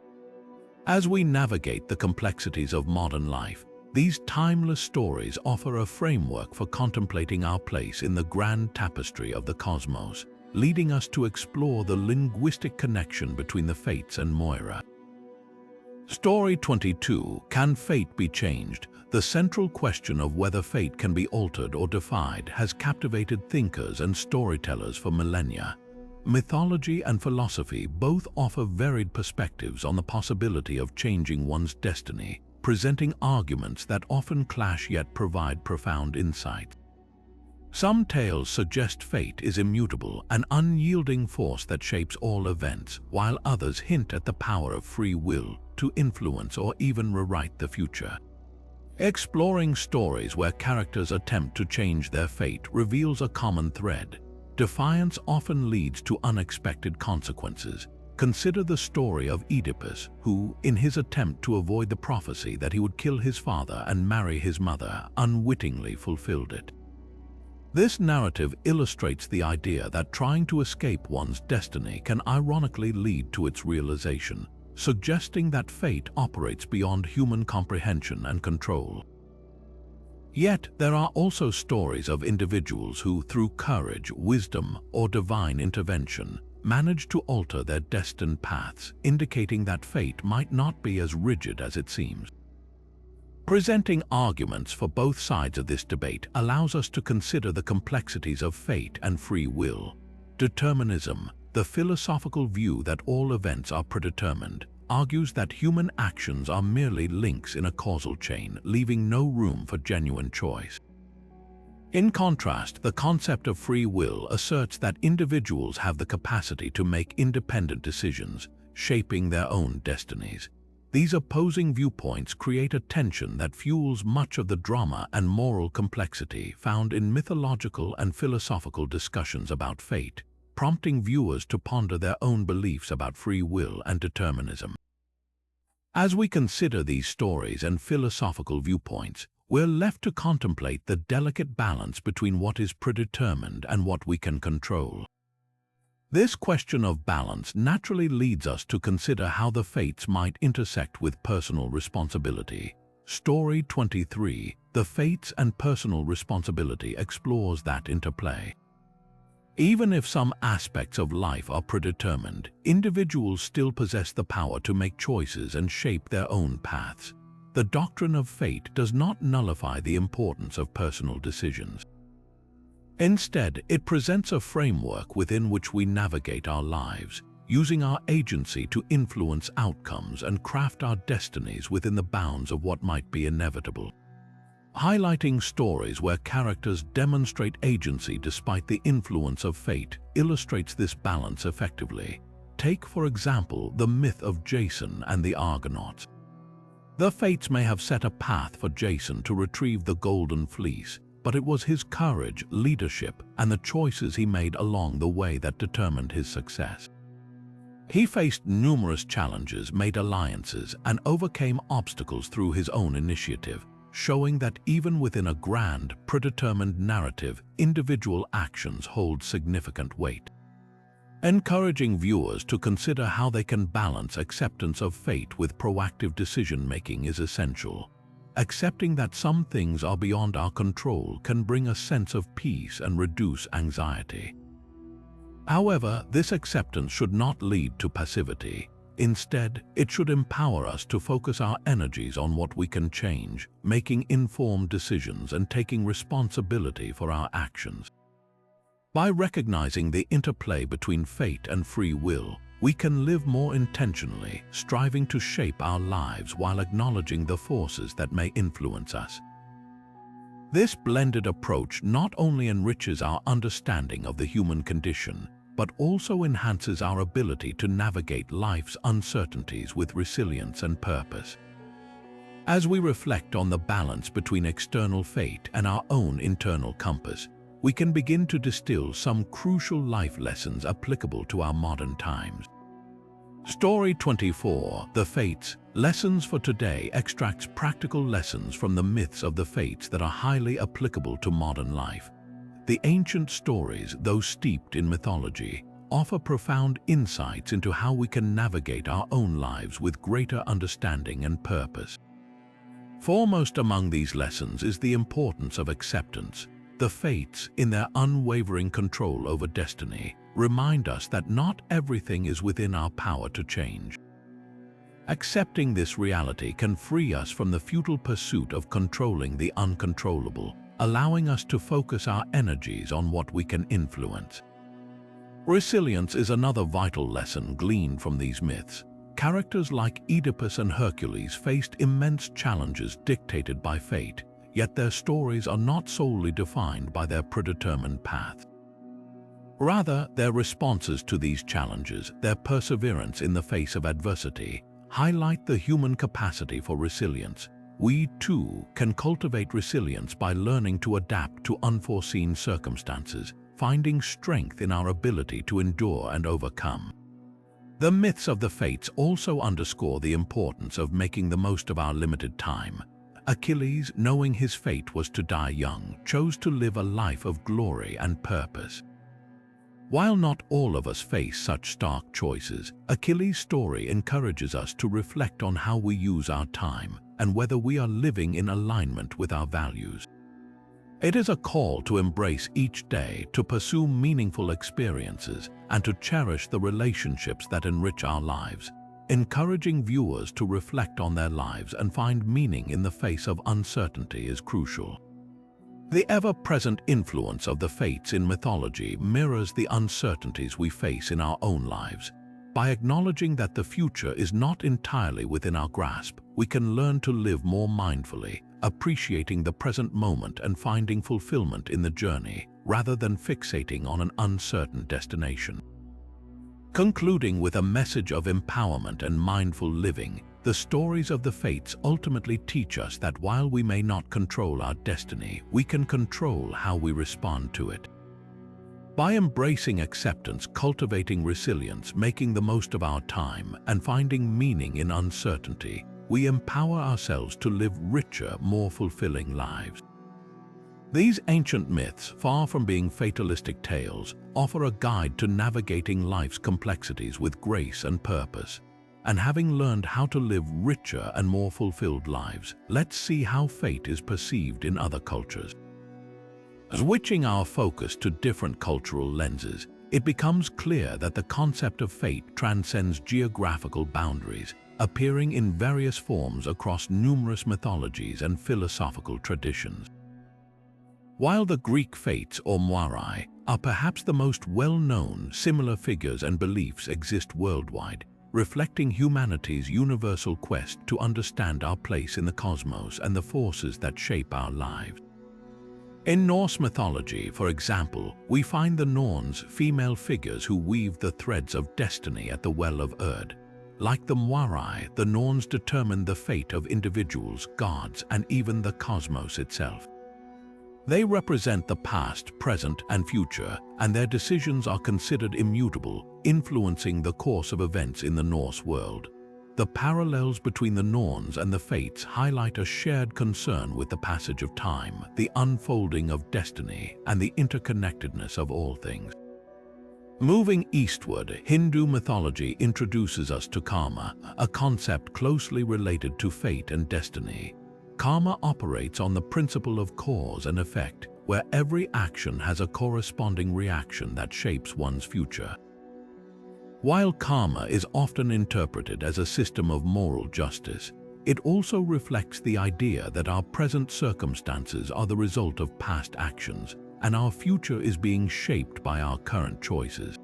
As we navigate the complexities of modern life, these timeless stories offer a framework for contemplating our place in the grand tapestry of the cosmos, leading us to explore the linguistic connection between the Fates and Moira. Story 22, Can Fate Be Changed? The central question of whether fate can be altered or defied has captivated thinkers and storytellers for millennia. Mythology and philosophy both offer varied perspectives on the possibility of changing one's destiny, presenting arguments that often clash yet provide profound insight. Some tales suggest fate is immutable, an unyielding force that shapes all events, while others hint at the power of free will to influence or even rewrite the future. Exploring stories where characters attempt to change their fate reveals a common thread. Defiance often leads to unexpected consequences. Consider the story of Oedipus, who, in his attempt to avoid the prophecy that he would kill his father and marry his mother, unwittingly fulfilled it. This narrative illustrates the idea that trying to escape one's destiny can ironically lead to its realization, suggesting that fate operates beyond human comprehension and control. Yet there are also stories of individuals who, through courage, wisdom, or divine intervention, manage to alter their destined paths, indicating that fate might not be as rigid as it seems. Presenting arguments for both sides of this debate allows us to consider the complexities of fate and free will. Determinism, the philosophical view that all events are predetermined, argues that human actions are merely links in a causal chain, leaving no room for genuine choice. In contrast, the concept of free will asserts that individuals have the capacity to make independent decisions, shaping their own destinies. These opposing viewpoints create a tension that fuels much of the drama and moral complexity found in mythological and philosophical discussions about fate, prompting viewers to ponder their own beliefs about free will and determinism. As we consider these stories and philosophical viewpoints, we're left to contemplate the delicate balance between what is predetermined and what we can control. This question of balance naturally leads us to consider how the fates might intersect with personal responsibility. Story 23, The Fates and Personal Responsibility, explores that interplay. Even if some aspects of life are predetermined, individuals still possess the power to make choices and shape their own paths. The doctrine of fate does not nullify the importance of personal decisions. Instead, it presents a framework within which we navigate our lives, using our agency to influence outcomes and craft our destinies within the bounds of what might be inevitable. Highlighting stories where characters demonstrate agency despite the influence of fate illustrates this balance effectively. Take, for example, the myth of Jason and the Argonauts. The fates may have set a path for Jason to retrieve the Golden Fleece, but it was his courage, leadership, and the choices he made along the way that determined his success. He faced numerous challenges, made alliances, and overcame obstacles through his own initiative, showing that even within a grand, predetermined narrative, individual actions hold significant weight. Encouraging viewers to consider how they can balance acceptance of fate with proactive decision-making is essential. Accepting that some things are beyond our control can bring a sense of peace and reduce anxiety. However, this acceptance should not lead to passivity. Instead, it should empower us to focus our energies on what we can change, making informed decisions and taking responsibility for our actions. By recognizing the interplay between fate and free will, we can live more intentionally, striving to shape our lives while acknowledging the forces that may influence us. This blended approach not only enriches our understanding of the human condition, but also enhances our ability to navigate life's uncertainties with resilience and purpose. As we reflect on the balance between external fate and our own internal compass, we can begin to distill some crucial life lessons applicable to our modern times. Story 24, The Fates, Lessons for Today, extracts practical lessons from the myths of the fates that are highly applicable to modern life. The ancient stories, though steeped in mythology, offer profound insights into how we can navigate our own lives with greater understanding and purpose. Foremost among these lessons is the importance of acceptance. The fates, in their unwavering control over destiny, remind us that not everything is within our power to change. Accepting this reality can free us from the futile pursuit of controlling the uncontrollable, allowing us to focus our energies on what we can influence. Resilience is another vital lesson gleaned from these myths. Characters like Oedipus and Hercules faced immense challenges dictated by fate, yet their stories are not solely defined by their predetermined paths. Rather, their responses to these challenges, their perseverance in the face of adversity, highlight the human capacity for resilience. We, too, can cultivate resilience by learning to adapt to unforeseen circumstances, finding strength in our ability to endure and overcome. The myths of the fates also underscore the importance of making the most of our limited time. Achilles, knowing his fate was to die young, chose to live a life of glory and purpose. While not all of us face such stark choices, Achilles' story encourages us to reflect on how we use our time and whether we are living in alignment with our values. It is a call to embrace each day, to pursue meaningful experiences, and to cherish the relationships that enrich our lives, encouraging viewers to reflect on their lives and find meaning in the face of uncertainty is crucial. The ever-present influence of the fates in mythology mirrors the uncertainties we face in our own lives. By acknowledging that the future is not entirely within our grasp, we can learn to live more mindfully, appreciating the present moment and finding fulfillment in the journey, rather than fixating on an uncertain destination. Concluding with a message of empowerment and mindful living, the stories of the fates ultimately teach us that while we may not control our destiny, we can control how we respond to it. By embracing acceptance, cultivating resilience, making the most of our time, and finding meaning in uncertainty, we empower ourselves to live richer, more fulfilling lives. These ancient myths, far from being fatalistic tales, offer a guide to navigating life's complexities with grace and purpose. And having learned how to live richer and more fulfilled lives, let's see how fate is perceived in other cultures. Switching our focus to different cultural lenses, it becomes clear that the concept of fate transcends geographical boundaries, appearing in various forms across numerous mythologies and philosophical traditions. While the Greek fates, or Moirai, are perhaps the most well-known, similar figures and beliefs exist worldwide, reflecting humanity's universal quest to understand our place in the cosmos and the forces that shape our lives. In Norse mythology, for example, we find the Norns, female figures who weave the threads of destiny at the well of Erd. Like the Moirai, the Norns determine the fate of individuals, gods, and even the cosmos itself. They represent the past, present, and future, and their decisions are considered immutable, influencing the course of events in the Norse world. The parallels between the Norns and the Fates highlight a shared concern with the passage of time, the unfolding of destiny, and the interconnectedness of all things. Moving eastward, Hindu mythology introduces us to karma, a concept closely related to fate and destiny. Karma operates on the principle of cause and effect, where every action has a corresponding reaction that shapes one's future. While karma is often interpreted as a system of moral justice, it also reflects the idea that our present circumstances are the result of past actions, and our future is being shaped by our current choices.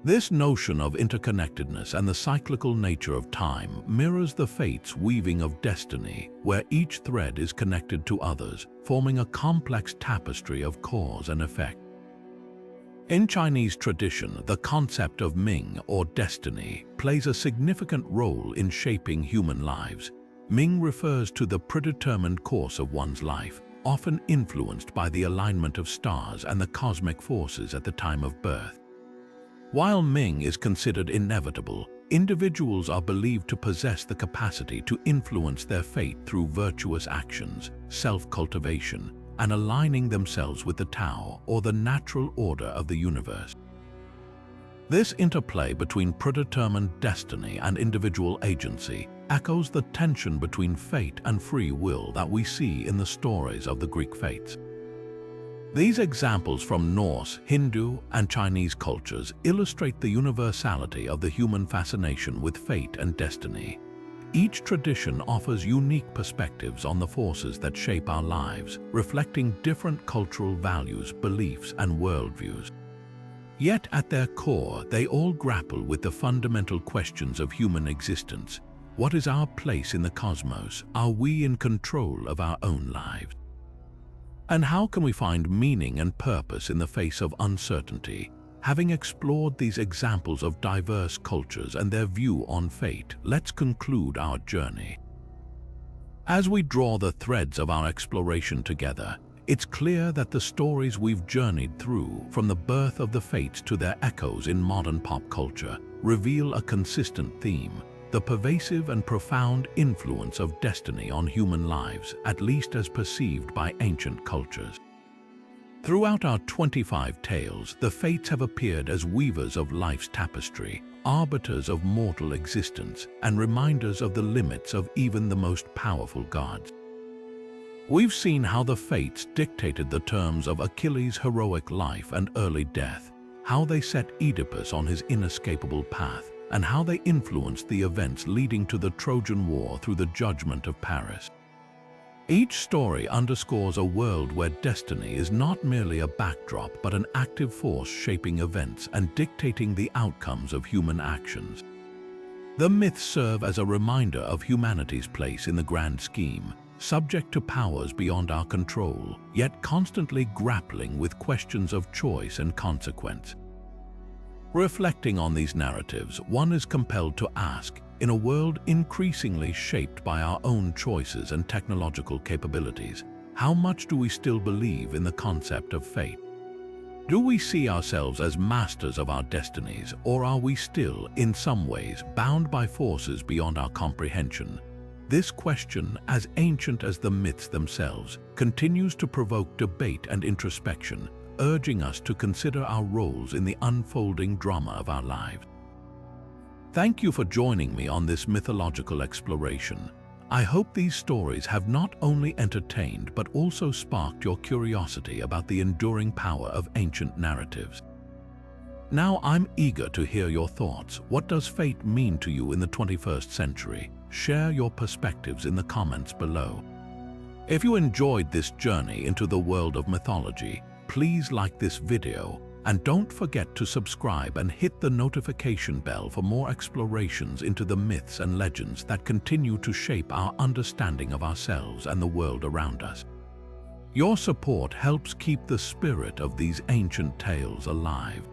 This notion of interconnectedness and the cyclical nature of time mirrors the fates' weaving of destiny, where each thread is connected to others, forming a complex tapestry of cause and effect. In Chinese tradition, the concept of Ming, or destiny, plays a significant role in shaping human lives. Ming refers to the predetermined course of one's life, often influenced by the alignment of stars and the cosmic forces at the time of birth. While Ming is considered inevitable, individuals are believed to possess the capacity to influence their fate through virtuous actions, self-cultivation, and aligning themselves with the Tao, or the natural order of the universe. This interplay between predetermined destiny and individual agency echoes the tension between fate and free will that we see in the stories of the Greek fates. These examples from Norse, Hindu, and Chinese cultures illustrate the universality of the human fascination with fate and destiny. Each tradition offers unique perspectives on the forces that shape our lives, reflecting different cultural values, beliefs, and worldviews. Yet at their core, they all grapple with the fundamental questions of human existence. What is our place in the cosmos? Are we in control of our own lives? And how can we find meaning and purpose in the face of uncertainty? Having explored these examples of diverse cultures and their view on fate, let's conclude our journey. As we draw the threads of our exploration together, it's clear that the stories we've journeyed through, from the birth of the fates to their echoes in modern pop culture, reveal a consistent theme: the pervasive and profound influence of destiny on human lives, at least as perceived by ancient cultures. Throughout our 25 tales, the fates have appeared as weavers of life's tapestry, arbiters of mortal existence, and reminders of the limits of even the most powerful gods. We've seen how the fates dictated the terms of Achilles' heroic life and early death, how they set Oedipus on his inescapable path, and how they influenced the events leading to the Trojan War through the judgment of Paris. Each story underscores a world where destiny is not merely a backdrop but an active force shaping events and dictating the outcomes of human actions. The myths serve as a reminder of humanity's place in the grand scheme, subject to powers beyond our control, yet constantly grappling with questions of choice and consequence. Reflecting on these narratives, one is compelled to ask, in a world increasingly shaped by our own choices and technological capabilities, how much do we still believe in the concept of fate? Do we see ourselves as masters of our destinies, or are we still, in some ways, bound by forces beyond our comprehension? This question, as ancient as the myths themselves, continues to provoke debate and introspection, urging us to consider our roles in the unfolding drama of our lives. Thank you for joining me on this mythological exploration. I hope these stories have not only entertained but also sparked your curiosity about the enduring power of ancient narratives. Now I'm eager to hear your thoughts. What does fate mean to you in the 21st century? Share your perspectives in the comments below. If you enjoyed this journey into the world of mythology, please like this video and don't forget to subscribe and hit the notification bell for more explorations into the myths and legends that continue to shape our understanding of ourselves and the world around us. Your support helps keep the spirit of these ancient tales alive.